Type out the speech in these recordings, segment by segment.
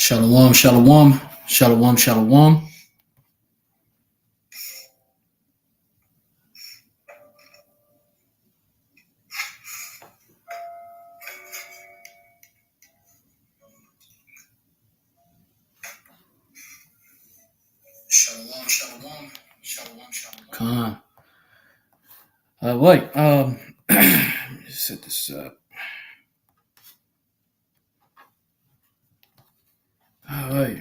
Shalom, shalom, shalom, shalom. Shalom, shalom, shalom, shalom. Come on. Wait. Set this up. All right.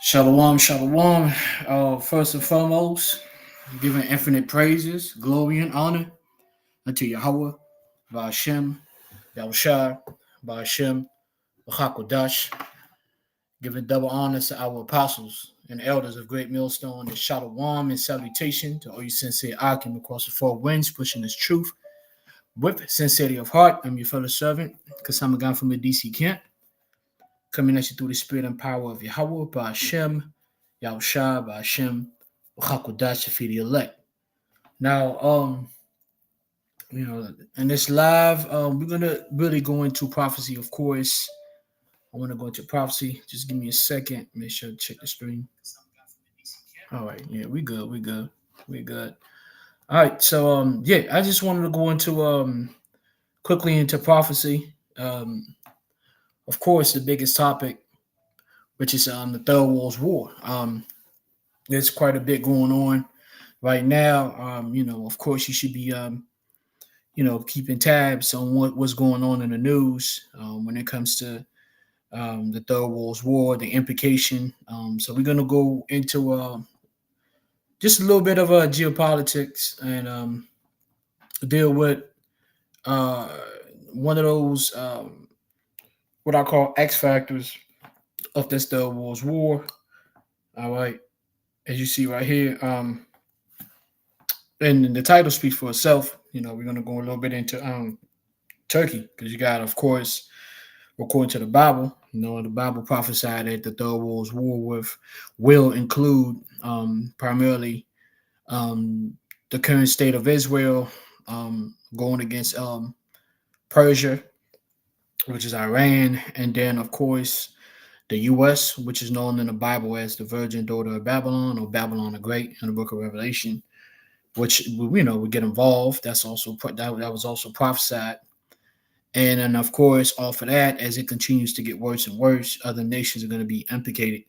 Shalom, shalom. First and foremost, giving infinite praises, glory, and honor unto Yahawah, by Hashem, rawchaa, by Hashem, qadash. Giving double honors to our apostles and elders of Great Millstone, and shalom and salutation to all you sincere Akim across the four winds, pushing this truth with sincerity of heart. I'm your fellow servant, Kasamagan from the DC camp, coming at you through the spirit and power of Yahawah, by Hashem, Yahushua, by Hashem, Hakodash, for the elect. Now, in this live, we're gonna really go into prophecy, of course. I want to go into prophecy. Just give me a second. Make sure to check the stream. All right, yeah, we good. We good. All right, so I just wanted to go into quickly into prophecy. Of course, the biggest topic, which is the Third World War. There's quite a bit going on right now. Of course, you should be keeping tabs on what's going on in the news when it comes to the Third World War, the implication. So we're gonna go into just a little bit of geopolitics and deal with one of those what I call X factors of this Third World War. All right, as you see right here, and the title speaks for itself. We're gonna go a little bit into Turkey because you got, of course, according to the Bible, the Bible prophesied that the Third World War will include primarily the current state of Israel going against Persia, which is Iran, and then, of course, the U.S., which is known in the Bible as the virgin daughter of Babylon or Babylon the Great in the book of Revelation, which would get involved. That was also prophesied. And then, of course, off of that, as it continues to get worse and worse, other nations are going to be implicated,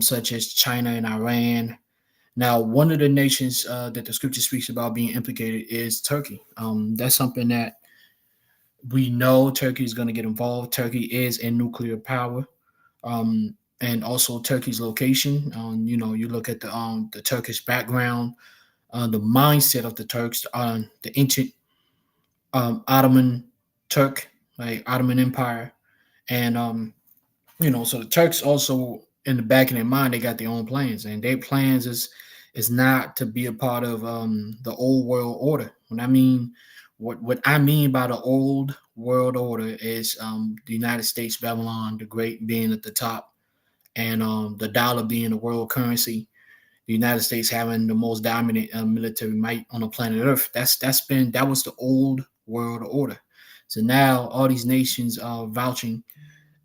such as China and Iran. Now, one of the nations that the scripture speaks about being implicated is Turkey. That's something that we know Turkey is going to get involved. Turkey is a nuclear power. And also Turkey's location. You look at the Turkish background, the mindset of the Turks, the ancient Ottoman Turk, like Ottoman Empire, and so the Turks also in the back of their mind they got their own plans, and their plans is not to be a part of the old world order. What I mean by the old world order is the United States, Babylon the Great being at the top, and the dollar being the world currency. The United States having the most dominant military might on the planet Earth. That was the old world order. So now all these nations are vouching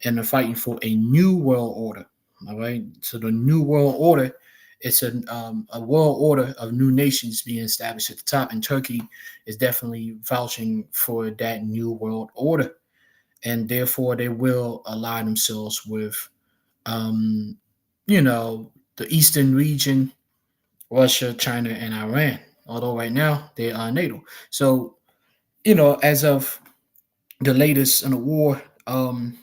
and are fighting for a new world order. All right. So the new world order, it's a world order of new nations being established at the top, and Turkey is definitely vouching for that new world order, and therefore they will align themselves with, the Eastern region, Russia, China, and Iran. Although right now they are NATO. So, as of the latest in the war, and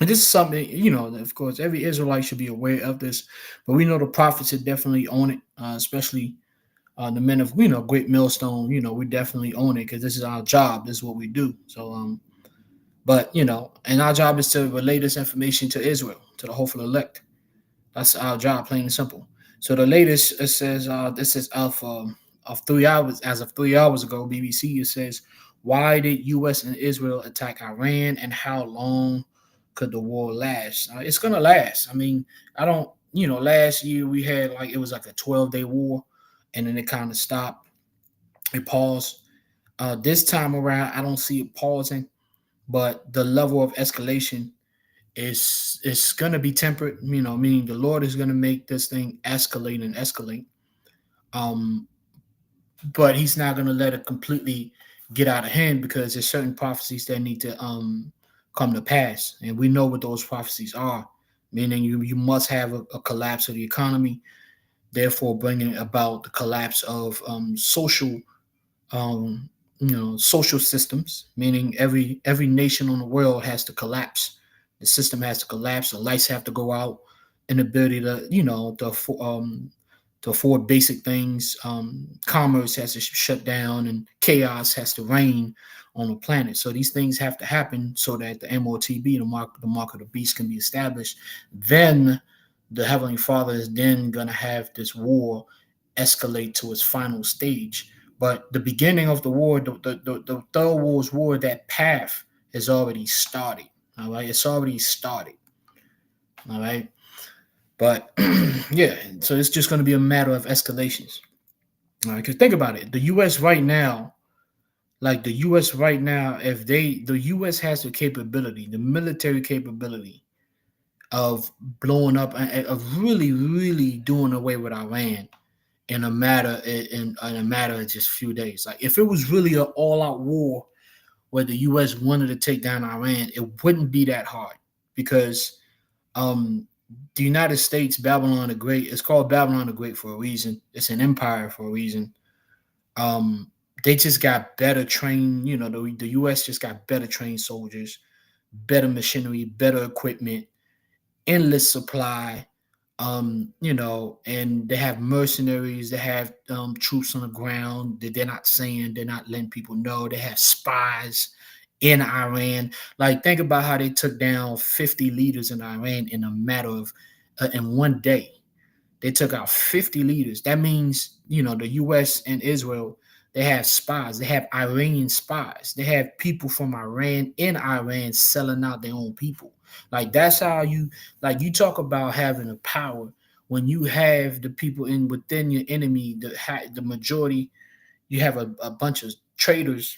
this is something, of course, every Israelite should be aware of this, but we know the prophets are definitely on it, especially the men of, Great Millstone, we definitely own it because this is our job. This is what we do. So, but, and our job is to relay this information to Israel, to the hopeful elect. That's our job, plain and simple. So the latest, it says, this is of 3 hours, as of 3 hours ago, BBC, it says, why did U.S. and Israel attack Iran, and how long could the war last? It's going to last. Last year we had it was like a 12-day war, and then it kind of stopped. It paused. This time around, I don't see it pausing. but the level of escalation is gonna be tempered. Meaning the Lord is gonna make this thing escalate and escalate. Um, but He's not gonna let it completely get out of hand because there's certain prophecies that need to come to pass, and we know what those prophecies are. Meaning you must have a collapse of the economy, therefore bringing about the collapse of um, social systems, meaning every nation on the world has to collapse. The system has to collapse. The lights have to go out. Inability to, to afford basic things. Commerce has to shut down, and chaos has to reign on the planet. So these things have to happen so that the MOTB, the mark of the beast, can be established. Then the Heavenly Father is then gonna have this war escalate to its final stage. But the beginning of the war, the Third World War, that path has already started. All right, it's already started. All right, but yeah, so it's just going to be a matter of escalations. All right, because think about it, the U.S. right now, if the U.S. has the capability, the military capability of blowing up, of really, really doing away with Iran in a matter of just a few days. Like if it was really an all-out war where the U.S. wanted to take down Iran, it wouldn't be that hard because um, the United States, Babylon the Great, it's called Babylon the Great for a reason. It's an empire for a reason. Um, they just got better trained. The U.S. just got better trained soldiers, better machinery, better equipment, endless supply. And they have mercenaries, they have troops on the ground that they're not saying, they're not letting people know. They have spies in Iran. Like, think about how they took down 50 leaders in Iran in a matter of in one day. They took out 50 leaders. That means, the US and Israel, they have spies. They have Iranian spies. They have people from Iran in Iran selling out their own people. Like, that's how you talk about having a power when you have the people within your enemy, the majority, you have a bunch of traitors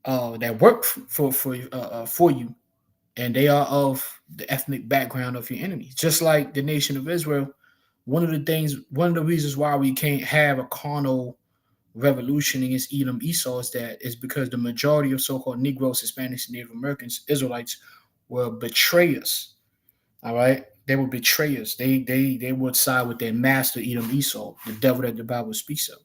that work for you, and they are of the ethnic background of your enemies. Just like the nation of Israel, one of the reasons why we can't have a carnal revolution against Edom Esau is because the majority of so-called Negroes, Hispanics, and Native Americans, Israelites, were betrayers. All right, they were betrayers. They would side with their master Edom Esau, the devil that the Bible speaks of.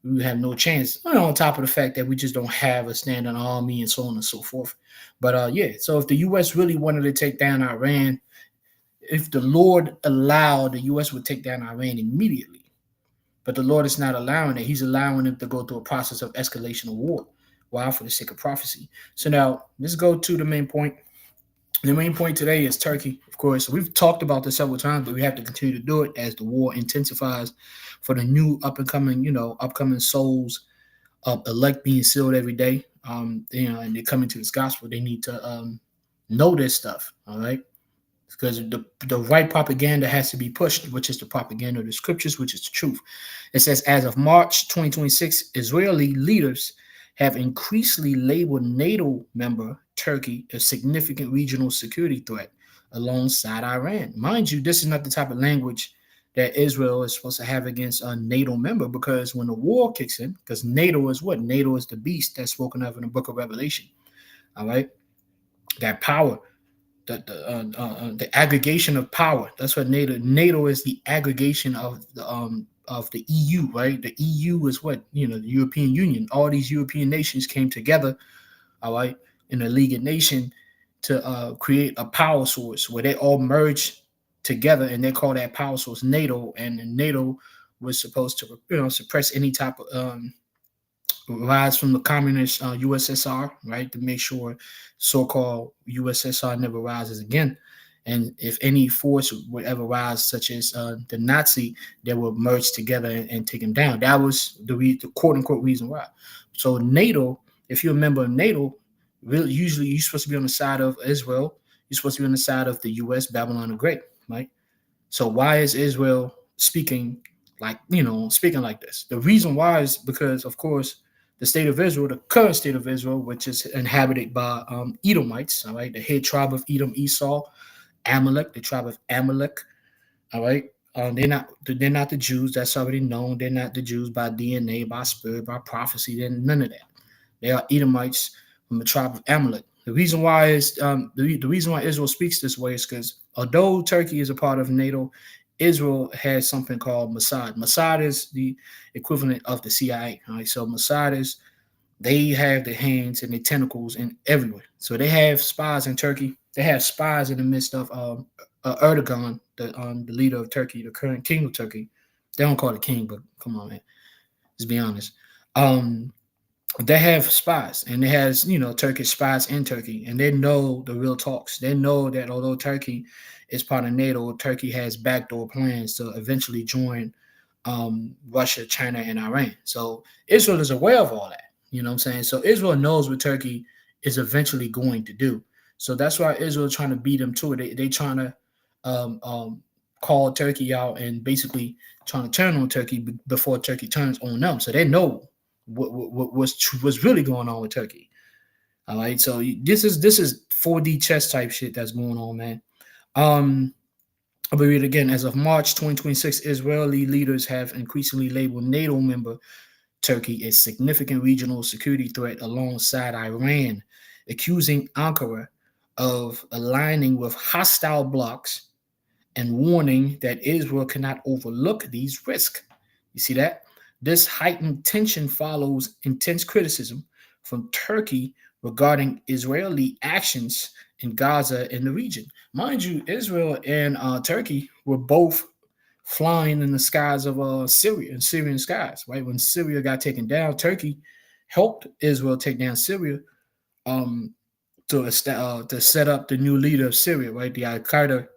We have no chance. On top of the fact that we just don't have a standing army and so on and so forth. But yeah, so if the U.S. really wanted to take down Iran, if the Lord allowed, the U.S. would take down Iran immediately. But the Lord is not allowing it. He's allowing it to go through a process of escalation of war. Why? For the sake of prophecy. So now let's go to the main point. The main point today is Turkey, of course. We've talked about this several times, but we have to continue to do it as the war intensifies for the new upcoming souls of elect being sealed every day. And they're coming to this gospel. They need to know this stuff. All right. Because the right propaganda has to be pushed, which is the propaganda of the scriptures, which is the truth. It says, as of March 2026, Israeli leaders have increasingly labeled NATO member Turkey a significant regional security threat alongside Iran. Mind you, this is not the type of language that Israel is supposed to have against a NATO member, because when the war kicks in, because NATO is what? NATO is the beast that's spoken of in the book of Revelation. All right? That power. The aggregation of power. That's what NATO is, the aggregation of the EU, right? The EU is what, the European Union. All these European nations came together, all right, in a League of Nations to create a power source where they all merged together, and they call that power source NATO. And NATO was supposed to, suppress any type of rise from the communist USSR, right, to make sure so-called USSR never rises again. And if any force would ever rise, such as the Nazi, they will merge together and take them down. That was the quote-unquote reason why. So NATO, if you're a member of NATO, really, usually you're supposed to be on the side of Israel. You're supposed to be on the side of the U.S., Babylon the Great, right? So why is Israel speaking like this? The reason why is because, of course, the state of Israel, the current state of Israel, which is inhabited by Edomites, all right, the head tribe of Edom, Esau, Amalek, the tribe of Amalek, all right. They're not the Jews. That's already known. They're not the Jews by DNA, by spirit, by prophecy. They're none of that. They are Edomites from the tribe of Amalek. The reason why is the reason why Israel speaks this way is because although Turkey is a part of NATO, Israel has something called Mossad. Mossad is the equivalent of the CIA. All right, so Mossad is they have their hands and their tentacles in everywhere. So they have spies in Turkey. They have spies in the midst of Erdogan, the leader of Turkey, the current king of Turkey. They don't call it king, but come on, man. Let's be honest. Um, they have spies, and it has Turkish spies in Turkey, and they know the real talks. They know that although Turkey is part of NATO, Turkey has backdoor plans to eventually join Russia, China, and Iran. So Israel is aware of all that. You know what I'm saying? So Israel knows what Turkey is eventually going to do. So that's why Israel is trying to beat them to it. They trying to um, um, call Turkey out and basically trying to turn on Turkey before Turkey turns on them. So they know what's really going on with Turkey. All right, so this is 4D chess type shit that's going on, man. Um, I'll read it again. As of March 2026, Israeli leaders have increasingly labeled NATO member Turkey a significant regional security threat alongside Iran, accusing Ankara of aligning with hostile blocs and warning that Israel cannot overlook these risks. You see that? This heightened tension follows intense criticism from Turkey regarding Israeli actions in Gaza and the region. Mind you, Israel and Turkey were both flying in the skies of Syria, in Syrian skies, right? When Syria got taken down, Turkey helped Israel take down Syria um, to set up the new leader of Syria, right? The Al Qaeda,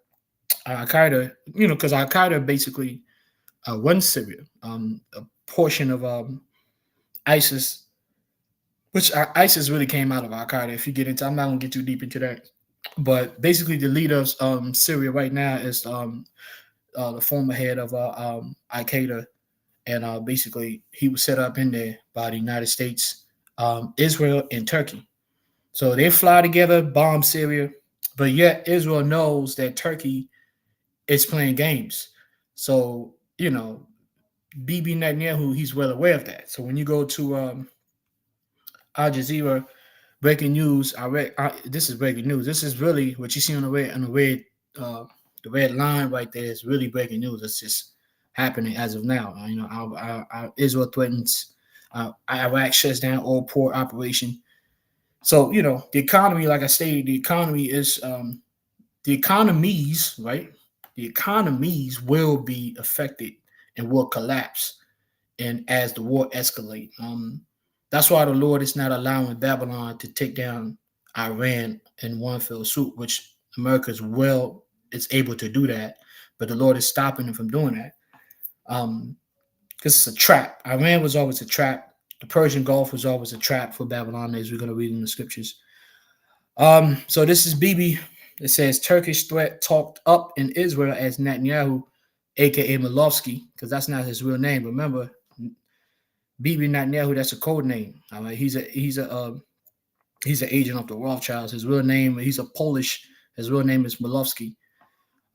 because Al Qaeda basically runs Syria, a portion of ISIS, which ISIS really came out of Al Qaeda. If you get into, I'm not gonna get too deep into that, but basically the leader of Syria right now is the former head of Al Qaeda, and basically he was set up in there by the United States, Israel, and Turkey. So they fly together, bomb Syria, but yet Israel knows that Turkey is playing games. So Bibi Netanyahu, he's well aware of that. So when you go to Al Jazeera, breaking news. This is breaking news. This is really what you see on the red line right there is really breaking news. It's just happening as of now. Israel threatens Iraq shuts down all port operation. So the economy, like I stated, the economy is the economies, right? The economies will be affected and will collapse, and as the war escalate. That's why the Lord is not allowing Babylon to take down Iran in one fell swoop, which America is able to do that, but the Lord is stopping them from doing that. Because it's a trap. Iran was always a trap. The Persian Gulf was always a trap for Babylon, as we're going to read in the scriptures. So this is Bibi. It says Turkish threat talked up in Israel as Netanyahu, aka Milovsky, because that's not his real name. Remember, Bibi Netanyahu, that's a code name. All right, he's an agent of the Rothschilds. His real name, he's a Polish. His real name is Milovsky.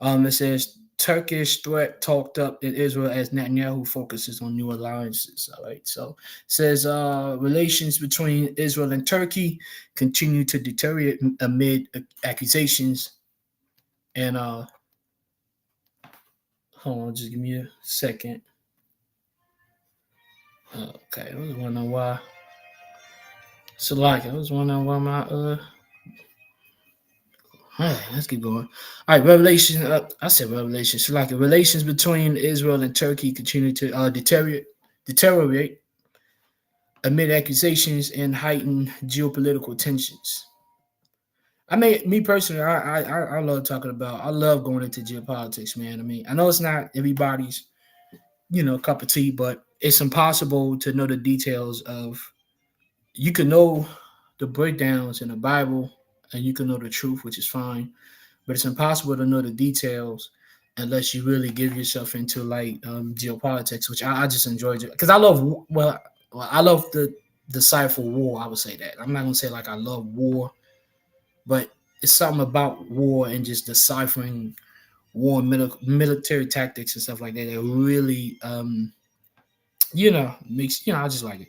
It says Turkish threat talked up in Israel as Netanyahu focuses on new alliances. All right, so it says relations between Israel and Turkey continue to deteriorate amid accusations. And hold on, just give me a second. Okay, I was wondering why. So like, I was wondering why my let's keep going. All right, Revelation. I said Revelation. So like, relations between Israel and Turkey continue to deteriorate amid accusations and heightened geopolitical tensions. I mean, me personally, I love talking about. I love going into geopolitics, man. I mean, I know it's not everybody's cup of tea, but it's impossible to know the details of. You can know the breakdowns in the Bible, and you can know the truth, which is fine, but it's impossible to know the details unless you really give yourself into like geopolitics, which I just enjoy because I love I love decipher war. I would say that. I'm not gonna say like I love war, but it's something about war and just deciphering war and military tactics and stuff like that that really, makes I just like it.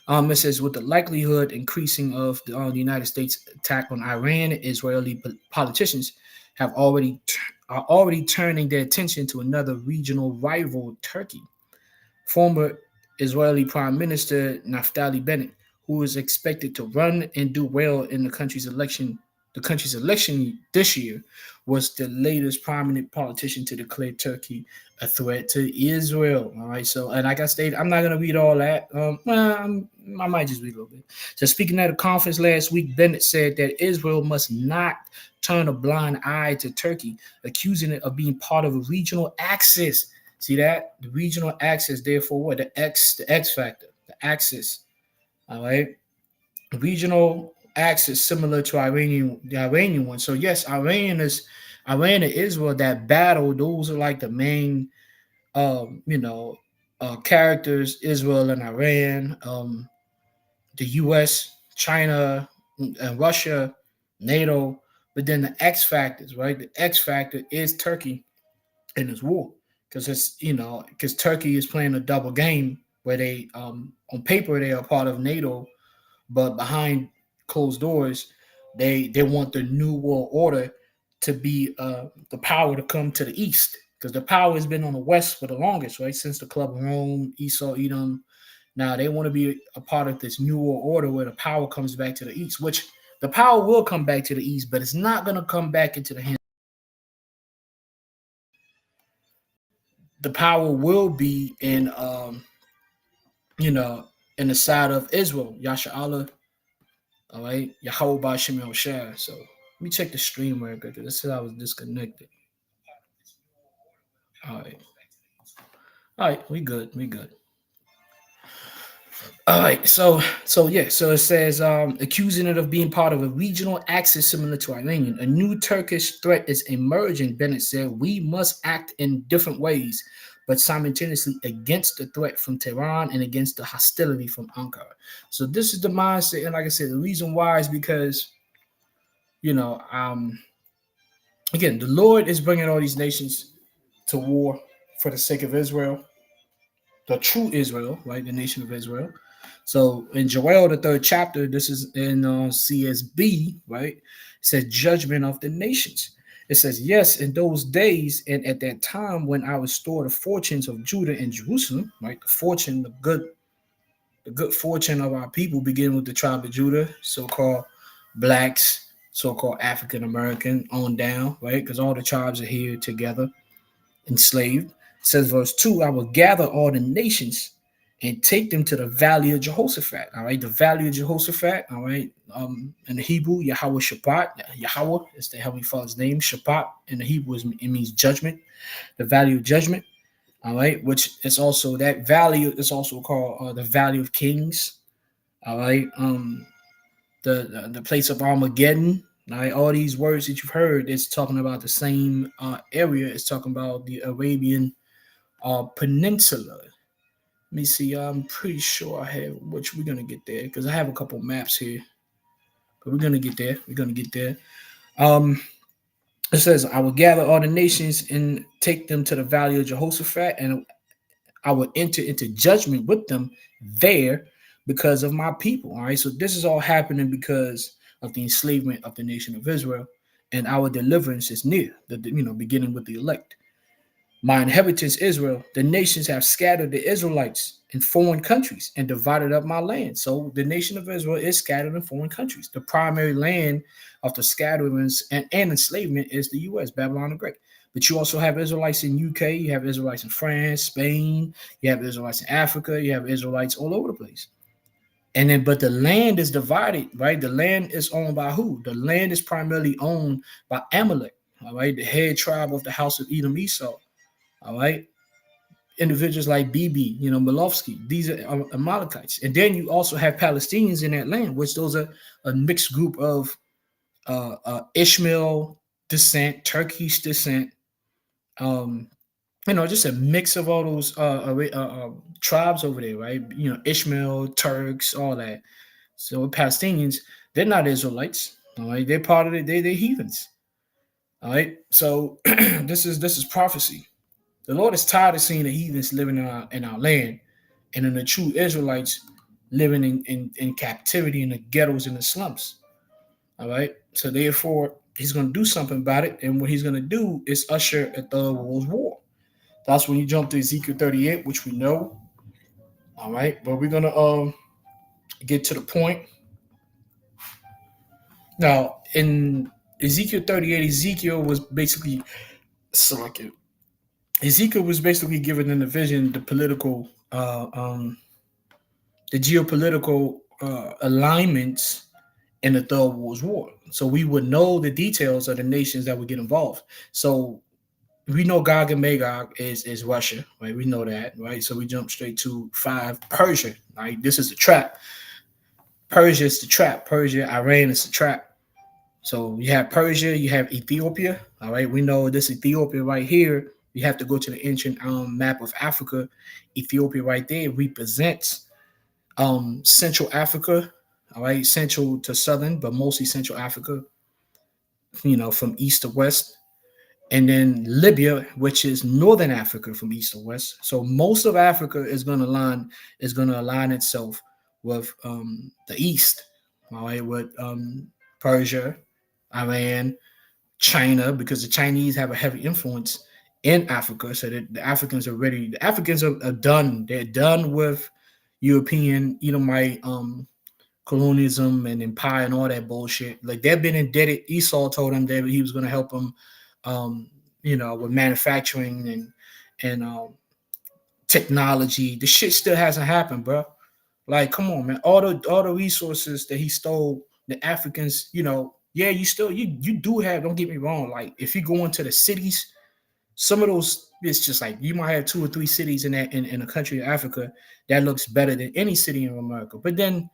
It says with the likelihood increasing of the United States attack on Iran, Israeli politicians have are already turning their attention to another regional rival, Turkey. Former Israeli Prime Minister Naftali Bennett, who is expected to run and do well in the country's election this year, was the latest prominent politician to declare Turkey a threat to Israel. All right, so and like I stated, I'm not gonna read all that. I might just read a little bit. So speaking at a conference last week, Bennett said that Israel must not turn a blind eye to Turkey, accusing it of being part of a regional axis. See that? The regional axis, therefore what? The X factor, the axis. All right. Regional axis similar to the Iranian one. So yes, Iran and Israel, that battle, those are like the main characters, Israel and Iran, the US, China, and Russia, NATO, but then the X factors, right? The X factor is Turkey in this war because because Turkey is playing a double game where they on paper they are part of NATO, but behind closed doors they want the new world order to be the power to come to the east because the power has been on the west for the longest, right? Since the Club of Rome, Esau, Edom. Now they want to be a part of this new world order where the power comes back to the east, which the power will come back to the east, but it's not going to come back into the hands. The power will be you know, in the side of Israel, Yasha Allah, all right, yahawah Shemel Shah. So let me check the stream real quick. This said I was disconnected. All right, we good, we good. All right, so it says accusing it of being part of a regional axis similar to Iranian. A new Turkish threat is emerging, Bennett said. We must act in different ways, but simultaneously against the threat from Tehran and against the hostility from Ankara. So this is the mindset, and like I said, the reason why is because you know, again, the Lord is bringing all these nations to war for the sake of Israel, the true Israel, right? The nation of Israel. So in Joel, the third chapter, this is in CSB, right? It says judgment of the nations. It says, yes, in those days and at that time when I restore the fortunes of Judah and Jerusalem, right? The good fortune of our people, beginning with the tribe of Judah, so-called blacks, so-called African American, on down, right? Because all the tribes are here together, enslaved. It says verse 2, I will gather all the nations and take them to the valley of Jehoshaphat. All right, the valley of Jehoshaphat. All right, in the Hebrew, Yahweh Shabbat. Yahweh is the Heavenly Father's name. Shabbat in the Hebrew it means judgment, the valley of judgment. All right, which is also that valley is also called the Valley of Kings. All right, the place of Armageddon. All right, all these words that you've heard is talking about the same area. It's talking about the Arabian Peninsula. Let me see. I'm pretty sure I have, which we're gonna get there because I have a couple maps here, but we're gonna get there. We're gonna get there. Um, it says, "I will gather all the nations and take them to the valley of Jehoshaphat, and I will enter into judgment with them there because of my people." All right. So this is all happening because of the enslavement of the nation of Israel, and our deliverance is near. Beginning with the elect. My inheritance Israel, the nations have scattered the Israelites in foreign countries and divided up my land. So the nation of Israel is scattered in foreign countries. The primary land of the scatterings and enslavement is the U.S., Babylon the Great. But you also have Israelites in UK, you have Israelites in France, Spain, you have Israelites in Africa, you have Israelites all over the place. And then, but the land is divided, right? The land is owned by who? The land is primarily owned by Amalek, all right, the head tribe of the house of Edom Esau. All right. Individuals like Bibi, Milovsky, these are Amalekites. And then you also have Palestinians in that land, which those are a mixed group of Ishmael descent, Turkish descent, um, just a mix of all those tribes over there, right? Ishmael, Turks, all that. So Palestinians, they're not Israelites. All right, they're part of it. They're heathens. All right. So this is prophecy. The Lord is tired of seeing the heathens living in our land, and then the true Israelites living in captivity in the ghettos and the slums. All right. So therefore, he's going to do something about it, and what he's going to do is usher a third world war. That's when you jump to Ezekiel 38, which we know. All right, but we're gonna get to the point now. In Ezekiel 38, Ezekiel was basically selected. Ezekiel was basically given in the vision the geopolitical alignments in the Third World War. So we would know the details of the nations that would get involved. So we know Gog and Magog is Russia, right? We know that, right? So we jump straight to 5, Persia, right? This is the trap. Persia is the trap. Persia, Iran is the trap. So you have Persia, you have Ethiopia, all right? We know this Ethiopia right here. You have to go to the ancient map of Africa. Ethiopia right there represents Central Africa, all right? Central to southern, but mostly Central Africa, from east to west. And then Libya, which is northern Africa from east to west. So most of Africa is going to align itself with the east, all right, with Persia, Iran, China, because the Chinese have a heavy influence in Africa. So that the Africans are ready. The Africans are done. They're done with European, Edomite colonialism and empire and all that bullshit. Like they've been indebted. Esau told them that he was going to help them, with manufacturing and technology. The shit still hasn't happened, bro. Like, come on, man. All the resources that he stole, the Africans, yeah, you do have. Don't get me wrong. Like, if you go into the cities, some of those, it's just like you might have 2 or 3 cities in a country of Africa that looks better than any city in America. But then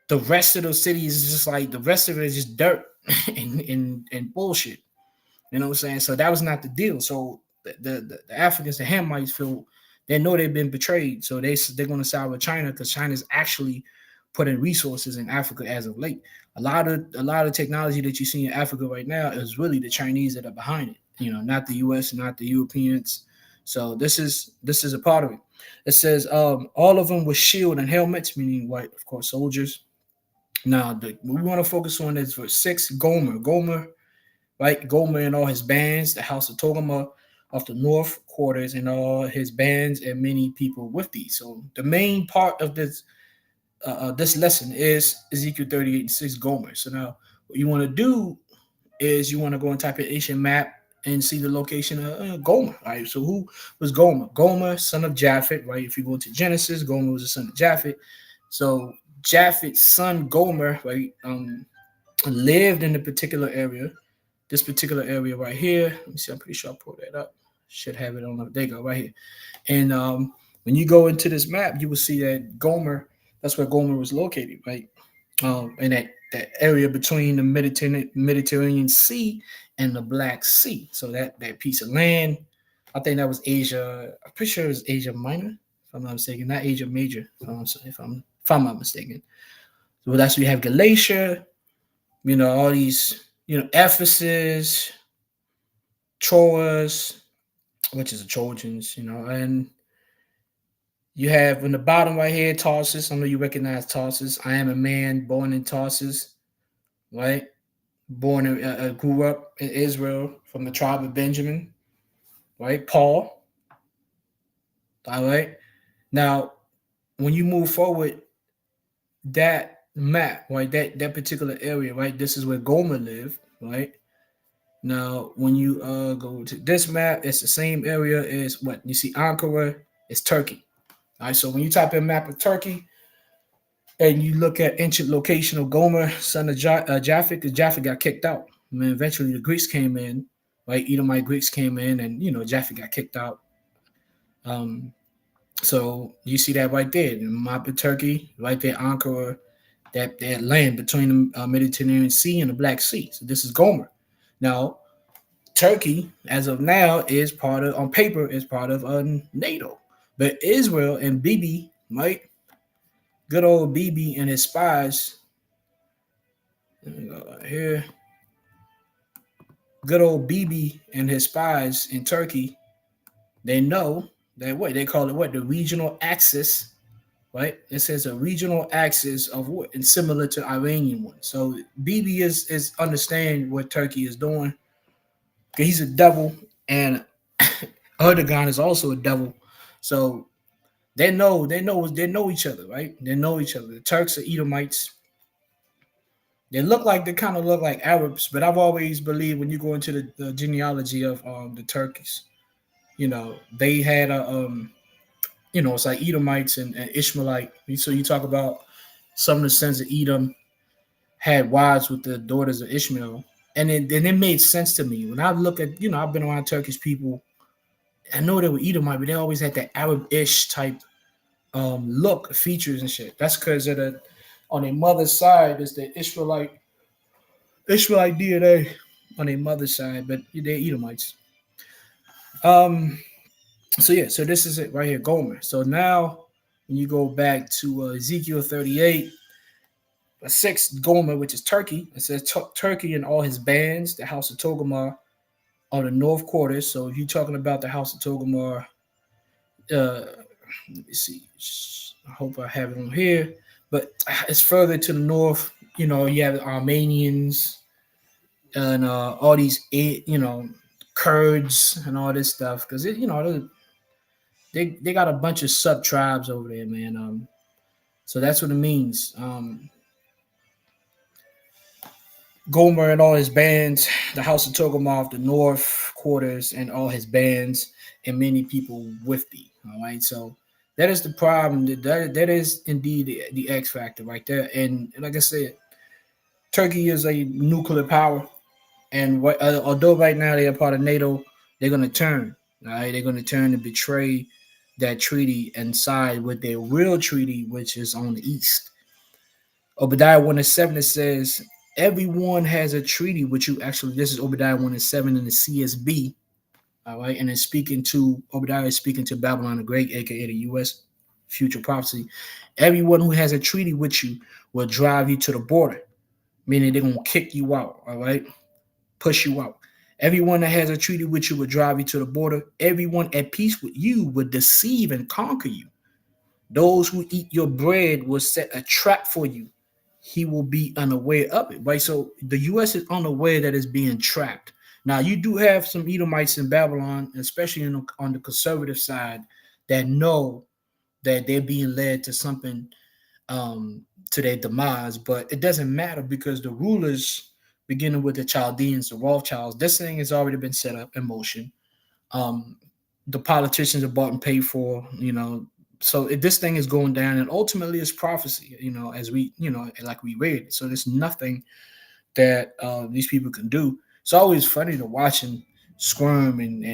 the rest of those cities is just like the rest of it is just dirt and bullshit. You know what I'm saying? So that was not the deal. So the Africans, the Hamites feel they know they've been betrayed. So they're going to side with China because China's actually putting resources in Africa as of late. A lot of technology that you see in Africa right now is really the Chinese that are behind it. Not the U.S., not the Europeans. So this is a part of it. It says all of them with shield and helmets, meaning white, of course, soldiers. Now, what we want to focus on is verse 6, Gomer. Gomer, right? Gomer and all his bands, the house of Togama of the north quarters, and all his bands and many people with thee. So the main part of this lesson is Ezekiel 38:6, Gomer. So now what you want to do is you want to go and type in ancient map and see the location of Gomer, right? So who was Gomer? Gomer, son of Japhet, right? If you go to Genesis, Gomer was the son of Japhet. So Japhet's son Gomer, right, lived in a particular area. This particular area right here. Let me see. I'm pretty sure I pulled that up. Should have it on. There you go, right here. And when you go into this map, you will see that Gomer. That's where Gomer was located, right? In that area between the Mediterranean Sea and the Black Sea. So that piece of land, I think that was Asia. I'm pretty sure it was Asia Minor, if I'm not mistaken, not Asia Major. If I'm not mistaken. So that's where you have Galatia. All these. Ephesus, Troas, which is the Trojans. And you have in the bottom right here Tarsus. I know you recognize Tarsus. I am a man born in Tarsus, right? Grew up in Israel from the tribe of Benjamin, right? Paul, all right. Now, when you move forward, that map, right? That particular area, right? This is where Gomer lived, right? Now, when you go to this map, it's the same area as what you see. Ankara is Turkey. All right. So when you type in map of Turkey and you look at ancient location of Gomer, son of Japhet, because Japhet got kicked out. I mean, eventually the Greeks came in, right? Edomite Greeks came in, and Japhet got kicked out. So you see that right there, the map of Turkey, right there, Ankara, that land between the Mediterranean Sea and the Black Sea. So this is Gomer. Now, Turkey, as of now, is part of on paper is part of NATO, but Israel and Bibi, right? Good old Bibi and his spies. Let me go right here. Good old Bibi and his spies in Turkey. They know that what they call it, what the regional axis, right? It says a regional axis of what, and similar to Iranian one. So Bibi is understand what Turkey is doing. He's a devil, and Erdogan is also a devil. So they know each other, right? They know each other. The Turks are Edomites. They kind of look like Arabs, but I've always believed when you go into the genealogy of the Turkeys, they had it's like Edomites and Ishmaelite. So you talk about some of the sons of Edom had wives with the daughters of Ishmael, and then it made sense to me when I look at I've been around Turkish people. I know they were Edomite, but they always had that Arab-ish type look, features and shit. That's because of the on their mother's side is the Ishmaelite DNA on their mother's side, but they're Edomites. Um, so yeah, so this is it right here, Gomer. So now when you go back to Ezekiel 38, a sixth Gomer, which is Turkey, it says Turkey and all his bands, the house of Togomar, on the north quarters. So if you're talking about the house of Togomar, let me see. I hope I have it on here, but it's further to the north. You have the Armenians and all these, Kurds and all this stuff because they got a bunch of sub tribes over there, man. So that's what it means. Gomer and all his bands, the House of Togomoth, the North Quarters, and all his bands, and many people with thee. All right, so that is the problem. That is indeed the X factor right there. And like I said, Turkey is a nuclear power, and although right now they are part of NATO, they're going to turn. All right, they're going to turn and betray that treaty and side with their real treaty, which is on the east. Obadiah 1:7 it says, everyone has a treaty with you. Actually, this is Obadiah 1:7 in the CSB. All right, and it's Obadiah is speaking to Babylon the Great, aka the U.S. future prophecy. Everyone who has a treaty with you will drive you to the border, meaning they're gonna kick you out. All right, push you out. Everyone that has a treaty with you will drive you to the border. Everyone at peace with you will deceive and conquer you. Those who eat your bread will set a trap for you. He will be unaware of it, right? So the U.S. is unaware that it's being trapped. Now, you do have some Edomites in Babylon, especially on the conservative side, that know that they're being led to something, to their demise, but it doesn't matter because the rulers, beginning with the Chaldeans, the Rothschilds, this thing has already been set up in motion. Um, the politicians are bought and paid for, so this thing is going down, and ultimately it's prophecy, as we, like we read. So there's nothing that these people can do. It's always funny to watch them squirm and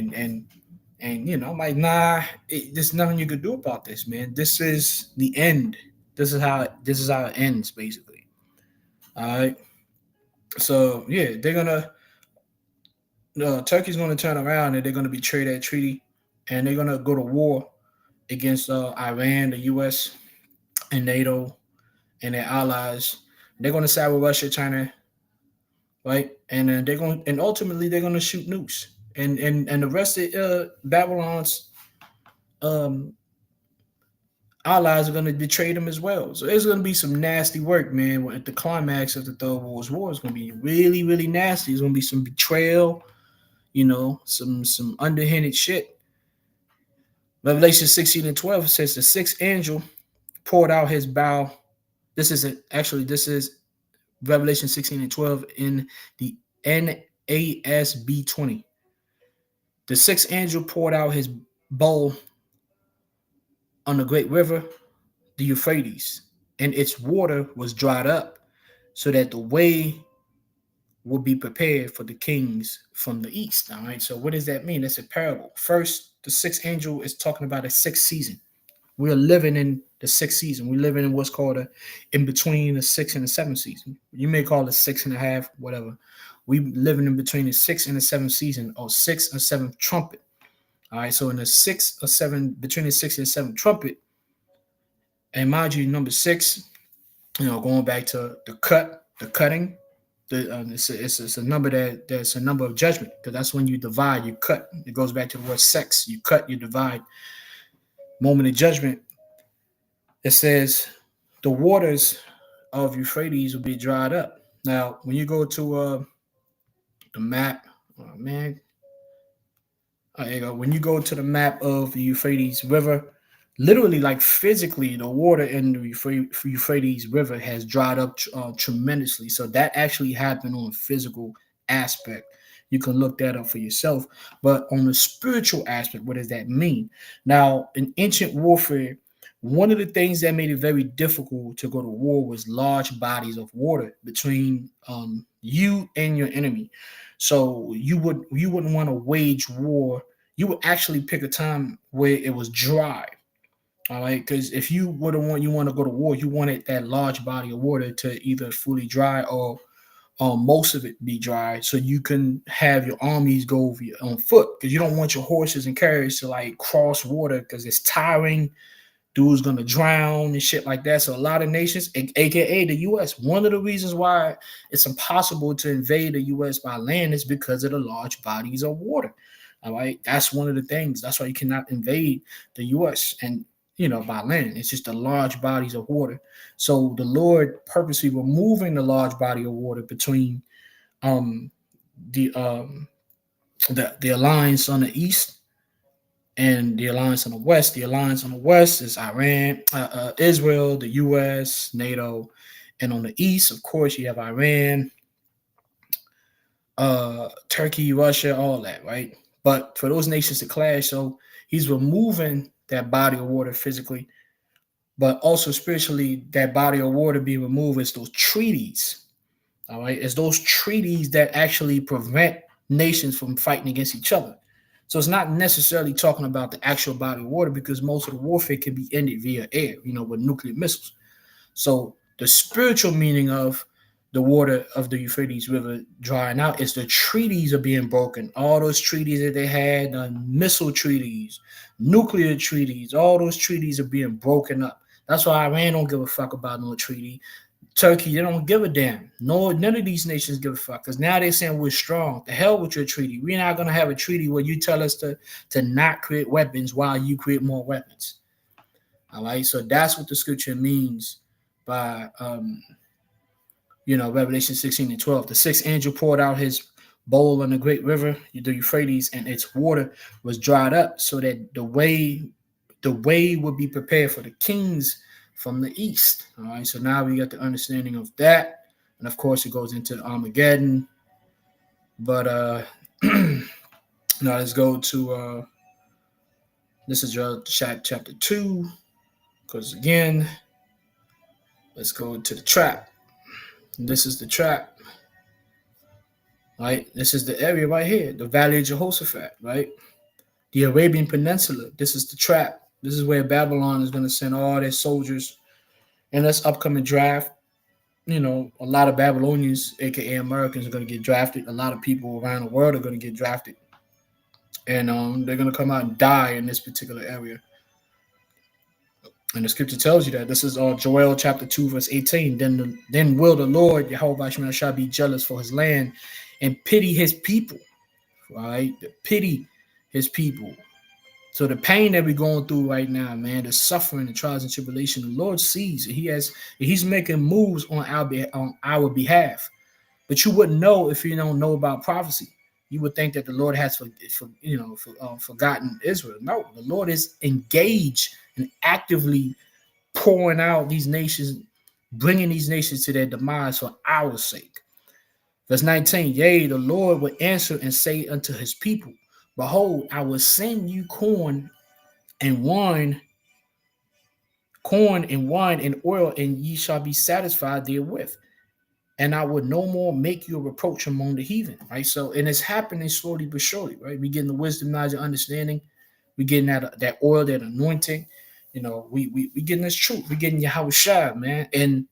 I'm like, nah, there's nothing you can do about this, man. This is the end. This is how it ends, basically. All right. So yeah, they're gonna Turkey's gonna turn around and they're gonna betray that treaty, and they're gonna go to war against Iran, the U.S. and NATO and their allies. They're going to side with Russia, China, right? And then and ultimately they're going to shoot nukes, and the rest of Babylon's um, allies are going to betray them as well. So there's going to be some nasty work, man. At the climax of the Third World War, it's going to be really, really nasty. There's going to be some betrayal, some underhanded shit. Revelation 16:12 says the sixth angel poured out his bow. This is Revelation 16:12 in the NASB 20. The sixth angel poured out his bowl on the great river, the Euphrates, and its water was dried up, so that the way will be prepared for the kings from the east. All right. So what does that mean? It's a parable. First, the sixth angel is talking about a sixth season. We're living in the sixth season. We live in what's called in between the sixth and the seventh season. You may call it 6.5, whatever. We living in between the sixth and the seventh season, or sixth or seventh trumpet. All right, so in the sixth or seven, between the sixth and seventh trumpet, and mind you, number six, going back to the cutting, it's a number that's a number of judgment, because that's when you divide, you cut. It goes back to the word sex. You cut, you divide. Moment of judgment. It says the waters of Euphrates will be dried up. Now, when you go to the map, oh, man, there you go. When you go to the map of the Euphrates River, literally, like physically, the water in the Euphrates River has dried up tremendously. So that actually happened on a physical aspect. You can look that up for yourself. But on the spiritual aspect, what does that mean? Now, in ancient warfare, one of the things that made it very difficult to go to war was large bodies of water between you and your enemy. So you wouldn't want to wage war. You would actually pick a time where it was dry. All right, because if you want to go to war, you wanted that large body of water to either fully dry or most of it be dry, so you can have your armies go on foot, because you don't want your horses and carriers to like cross water, because it's tiring. Dude's gonna drown and shit like that. So a lot of nations, aka the U.S., one of the reasons why it's impossible to invade the U.S. by land is because of the large bodies of water. All right, that's one of the things. That's why you cannot invade the U.S. and by land. It's just the large bodies of water. So the Lord purposely removing the large body of water between the alliance on the east and the alliance on the west. The alliance on the west is Iran, Israel, the U.S., NATO, and on the east, of course, you have Iran, Turkey, Russia, all that, right? But for those nations to clash, so he's removing that body of water physically, but also spiritually, that body of water being removed is those treaties. All right, it's those treaties that actually prevent nations from fighting against each other. So it's not necessarily talking about the actual body of water, because most of the warfare can be ended via air, with nuclear missiles. So the spiritual meaning of the water of the Euphrates River drying out is the treaties are being broken. All those treaties that they had, missile treaties, nuclear treaties, all those treaties are being broken up. That's why Iran don't give a fuck about no treaty. Turkey, they don't give a damn. No, none of these nations give a fuck, because now they're saying we're strong. The hell with your treaty. We're not going to have a treaty where you tell us to not create weapons while you create more weapons. All right, so that's what the scripture means by Revelation 16:12. The sixth angel poured out his bowl on the great river, the Euphrates, and its water was dried up, so that the way would be prepared for the kings from the east. All right, so now we got the understanding of that, and of course it goes into Armageddon. But now let's go to this is chapter 2, because again, let's go to the trap. This is the trap, right? This is the area right here, the Valley of Jehoshaphat, right? The Arabian Peninsula. This is the trap. This is where Babylon is going to send all their soldiers in this upcoming draft. A lot of Babylonians, aka Americans, are going to get drafted. A lot of people around the world are going to get drafted, and they're going to come out and die in this particular area. And the scripture tells you that. This is Joel chapter 2, verse 18. Then will the Lord, Yahawah shall be jealous for his land and pity his people, right? Pity his people. So the pain that we're going through right now, man, the suffering, the trials and tribulation, the Lord sees it. He's making moves on our behalf. But you wouldn't know if you don't know about prophecy. You would think that the Lord has forgotten Israel. No, the Lord is engaged and actively pouring out these nations, bringing these nations to their demise for our sake. Verse 19, yea, the Lord will answer and say unto his people, behold, I will send you corn and wine and oil, and ye shall be satisfied therewith. And I would no more make you a reproach among the heathen, right? So, and it's happening slowly but surely, right? We're getting the wisdom, knowledge, and understanding. We're getting that oil, that anointing. We getting this truth. We getting yahawashi, man. And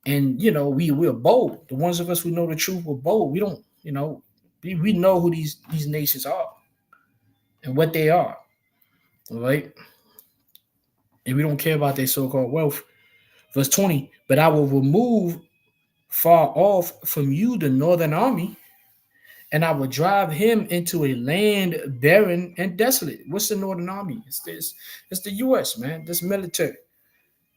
we're bold. The ones of us who know the truth, we're bold. We don't, we know who these nations are and what they are. All right. And we don't care about their so-called wealth. Verse 20, but I will remove far off from you the northern army, and I will drive him into a land barren and desolate. What's the northern army? It's the US, man. This military.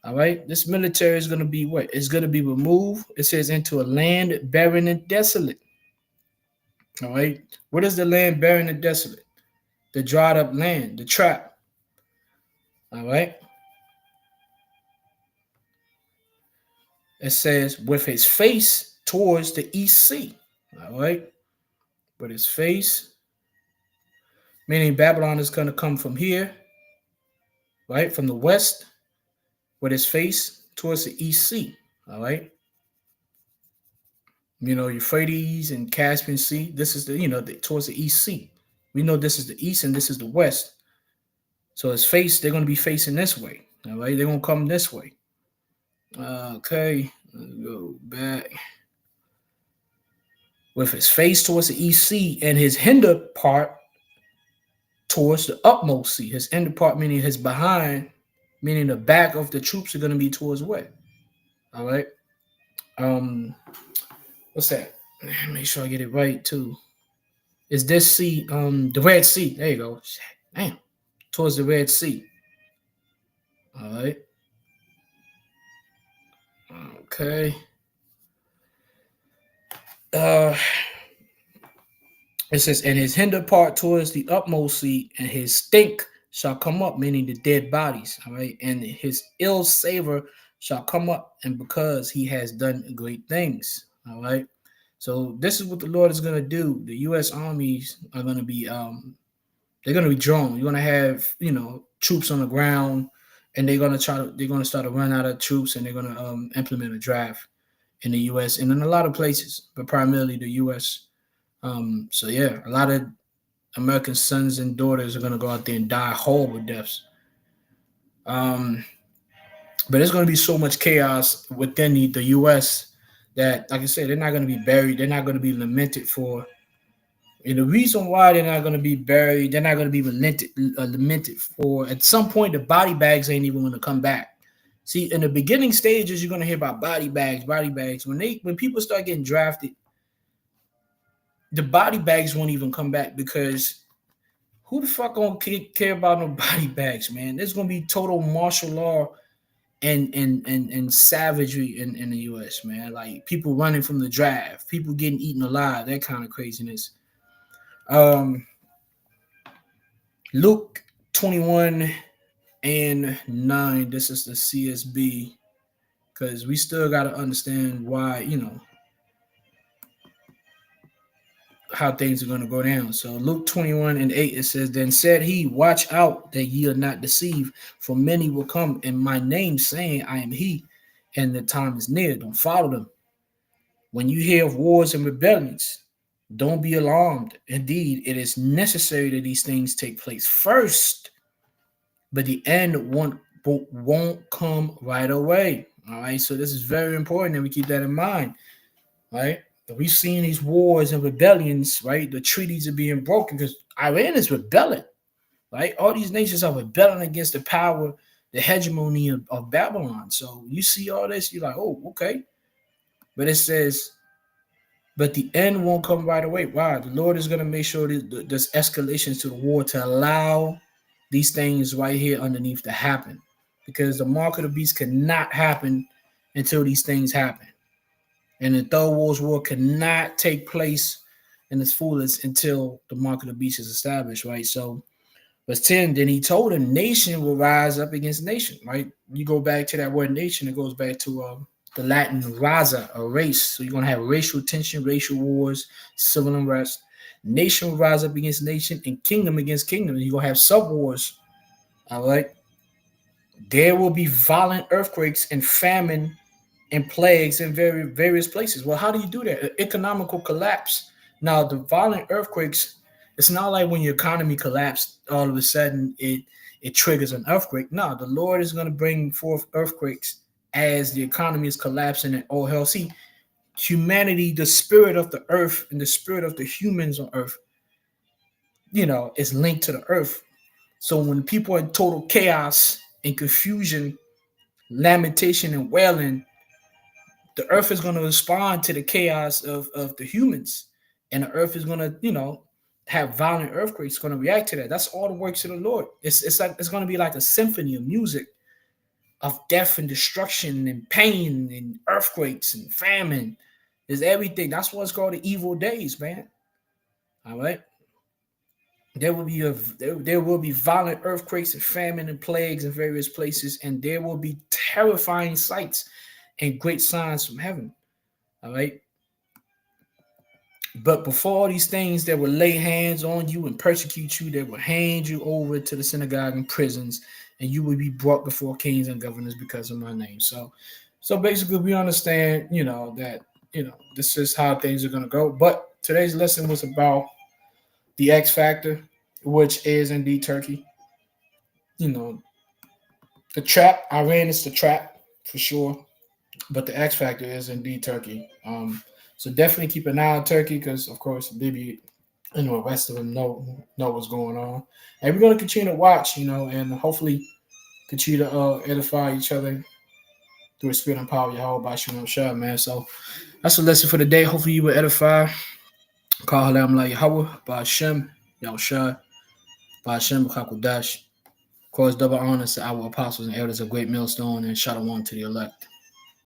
All right. This military is gonna be what? It's gonna be removed. It says into a land barren and desolate. All right. What is the land barren and desolate? The dried up land, the trap. All right. It says with his face towards the east sea. All right. With his face, meaning Babylon is going to come from here, right? From the west, with his face towards the east sea. All right. Euphrates and Caspian Sea. This is towards the east sea. We know this is the east and this is the west. So his face, they're going to be facing this way. All right. They're going to come this way. Okay. Let's go back. With his face towards the east sea and his hinder part towards the upmost sea. His hinder part, meaning his behind, meaning the back of the troops are going to be towards what? All right. What's that? Make sure I get it right too. Is this sea, the Red Sea? There you go. Damn. Towards the Red Sea. All right. Okay. It says, and his hinder part towards the upmost sea, and his stink shall come up, meaning the dead bodies. All right. And his ill savor shall come up, and because he has done great things. All right. So this is what the Lord is going to do. The U.S. armies are going to be, they're going to be drawn. You're going to have, troops on the ground, and they're going to start to run out of troops, and they're going to implement a draft in the U.S. and in a lot of places, but primarily the U.S. So yeah, a lot of American sons and daughters are going to go out there and die horrible deaths. But there's going to be so much chaos within the U.S. that, like I said, they're not going to be buried. They're not going to be lamented for. And the reason why they're not going to be buried, they're not going to be lamented for. At some point, the body bags ain't even going to come back. See, in the beginning stages, you're going to hear about body bags. When people start getting drafted, the body bags won't even come back, because who the fuck gonna care about no body bags, man? There's gonna be total martial law and savagery in the U.S., man. Like people running from the draft, people getting eaten alive, that kind of craziness. Luke 21:9. This is the CSB, because we still got to understand why, how things are going to go down. So Luke 21:8, it says, then said he, watch out that ye are not deceived, for many will come in my name, saying, I am he, and the time is near. Don't follow them. When you hear of wars and rebellions, don't be alarmed. Indeed, it is necessary that these things take place first, but the end won't come right away. All right, so this is very important that we keep that in mind. Right? We've seen these wars and rebellions, right? The treaties are being broken because Iran is rebelling, right? All these nations are rebelling against the power, the hegemony of Babylon. So you see all this, you're like, oh, okay. But it says, but the end won't come right away. Wow, the Lord is going to make sure that there's escalations to the war to allow these things right here underneath to happen, because the mark of the beast cannot happen until these things happen. And the Third World War cannot take place in its fullest until the mark of the beast is established, right? So, verse 10, then he told him, nation will rise up against nation, right? You go back to that word nation, it goes back to the Latin raza, a race. So you're going to have racial tension, racial wars, civil unrest. Nation will rise up against nation, and kingdom against kingdom. You're going to have sub-wars, all right? There will be violent earthquakes and famine and plagues in various places. Well, how do you do that? Economical collapse. Now, the violent earthquakes It's not like when your economy collapsed, all of a sudden it triggers an earthquake. No, the Lord is going to bring forth earthquakes as the economy is collapsing and all hell. See, humanity, the spirit of the earth and the spirit of the humans on earth, is linked to the earth. So when people are in total chaos and confusion, lamentation and wailing, the earth is going to respond to the chaos of the humans. And the earth is going to, have violent earthquakes, going to react to that. That's all the works of the Lord. It's like it's going to be like a symphony of music of death and destruction and pain and earthquakes and famine. There's everything. That's what's called the evil days, man. All right. There will be violent earthquakes and famine and plagues in various places, and there will be terrifying sights and great signs from heaven. All right. But before all these things, they will lay hands on you and persecute you. They will hand you over to the synagogue and prisons, and you will be brought before kings and governors because of my name. So basically, we understand, that this is how things are gonna go. But today's lesson was about the X factor, which is indeed Turkey. You know, the trap. Iran is the trap for sure, but the X factor is indeed Turkey. So definitely keep an eye on Turkey because, of course, Bibi and the rest of them know what's going on, and we're gonna continue to watch, and hopefully continue to edify each other through the spirit and power of Yahawah by Shah, man. So that's the lesson for the day. Hopefully you will edify. Call halam like Yahawah by Hashem, Yahawashi, by Hashem, qadash. Of course, double honors to our apostles and elders of Great Millstone and shalom to the elect.